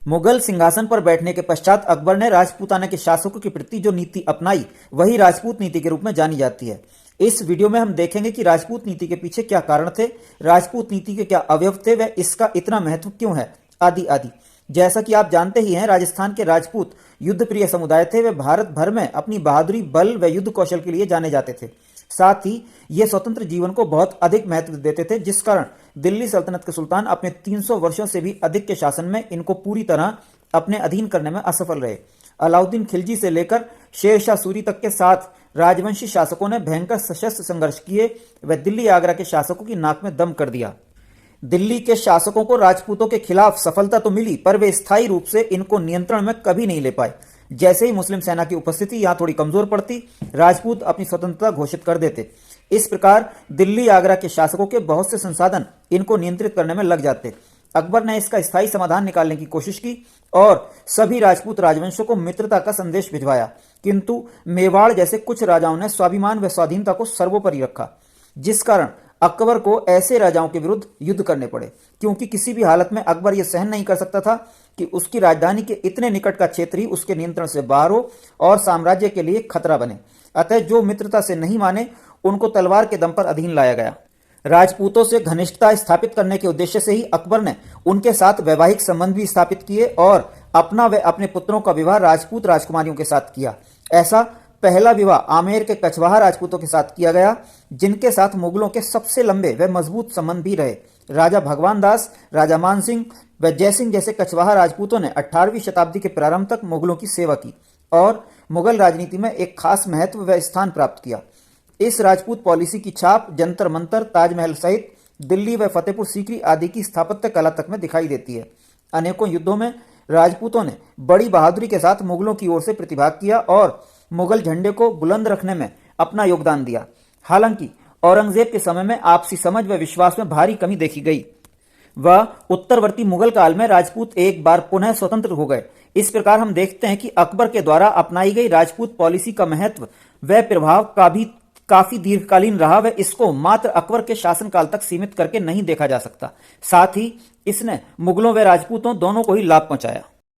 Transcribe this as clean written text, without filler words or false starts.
मुगल सिंहासन पर बैठने के पश्चात अकबर ने राजपूताना के शासकों के प्रति जो नीति अपनाई वही राजपूत नीति के रूप में जानी जाती है। इस वीडियो में हम देखेंगे कि राजपूत नीति के पीछे क्या कारण थे, राजपूत नीति के क्या अवयव थे, वह इसका इतना महत्व क्यों है, आदि आदि। जैसा कि आप जानते ही हैं, राजस्थान के राजपूत युद्ध प्रिय समुदाय थे। वे भारत भर में अपनी बहादुरी, बल व युद्ध कौशल के लिए जाने जाते थे। साथ ही ये स्वतंत्र जीवन को बहुत अधिक महत्व देते थे, जिस कारण दिल्ली सल्तनत के सुल्तान अपने 300 वर्षों से भी अधिक के शासन में इनको पूरी तरह अपने अधीन करने में असफल रहे। अलाउद्दीन खिलजी से लेकर शेरशाह सूरी तक के 7 राजवंशी शासकों ने भयंकर सशस्त्र संघर्ष किए व दिल्ली आगरा के शासकों की नाक में दम कर दिया। दिल्ली के शासकों को राजपूतों के खिलाफ सफलता तो मिली, पर वे स्थायी रूप से इनको नियंत्रण में कभी नहीं ले पाए। जैसे ही मुस्लिम सेना की उपस्थिति यहां थोड़ी कमजोर पड़ती, राजपूत अपनी स्वतंत्रता घोषित कर देते। इस प्रकार दिल्ली आगरा के शासकों के बहुत से संसाधन इनको नियंत्रित करने में लग जाते। अकबर ने इसका स्थायी समाधान निकालने की कोशिश की और सभी राजपूत राजवंशों को मित्रता का संदेश भिजवाया, किंतु मेवाड़ जैसे कुछ राजाओं ने स्वाभिमान व स्वाधीनता को सर्वोपरि रखा, जिस कारण अकबर को ऐसे राजाओं के विरुद्ध युद्ध करने पड़े, क्योंकि किसी भी हालत में अकबर यह सहन नहीं कर सकता था कि उसकी राजधानी के इतने निकट का क्षेत्र ही उसके नियंत्रण से बाहर हो और साम्राज्य के लिए खतरा बने। अतः जो मित्रता से नहीं माने उनको तलवार के दम पर अधीन लाया गया। राजपूतों से घनिष्ठता स्थापित करने के उद्देश्य से ही अकबर ने उनके साथ वैवाहिक संबंध भी स्थापित किए और अपना व अपने पुत्रों का विवाह राजपूत राजकुमारियों के साथ किया। ऐसा पहला विवाह आमेर के कछवाहा राजपूतों के साथ किया गया, जिनके साथ मुगलों के सबसे लंबे व मजबूत संबंध भी रहे। राजा भगवान दास, राजा मान सिंह व जयसिंह जैसे कछवाहा राजपूतों ने 18वीं शताब्दी के प्रारंभ तक मुगलों की सेवा की और मुगल राजनीति में एक खास महत्व व स्थान प्राप्त किया। इस राजपूत पॉलिसी की छाप जंतर मंतर, ताजमहल सहित दिल्ली व फतेहपुर सीकरी आदि की स्थापत्य कला तक में दिखाई देती है। अनेकों युद्धों में राजपूतों ने बड़ी बहादुरी के साथ मुगलों की ओर से प्रतिभाग किया और मुगल झंडे को बुलंद रखने में अपना योगदान दिया। हालांकि औरंगजेब के समय में आपसी समझ व विश्वास में भारी कमी देखी गई। वह उत्तरवर्ती मुगल काल में राजपूत एक बार पुनः स्वतंत्र हो गए। इस प्रकार हम देखते हैं कि अकबर के द्वारा अपनाई गई राजपूत पॉलिसी का महत्व व प्रभाव का भी काफी दीर्घकालीन रहा व इसको मात्र अकबर के शासनकाल तक सीमित करके नहीं देखा जा सकता। साथ ही इसने मुगलों व राजपूतों दोनों को ही लाभ पहुंचाया।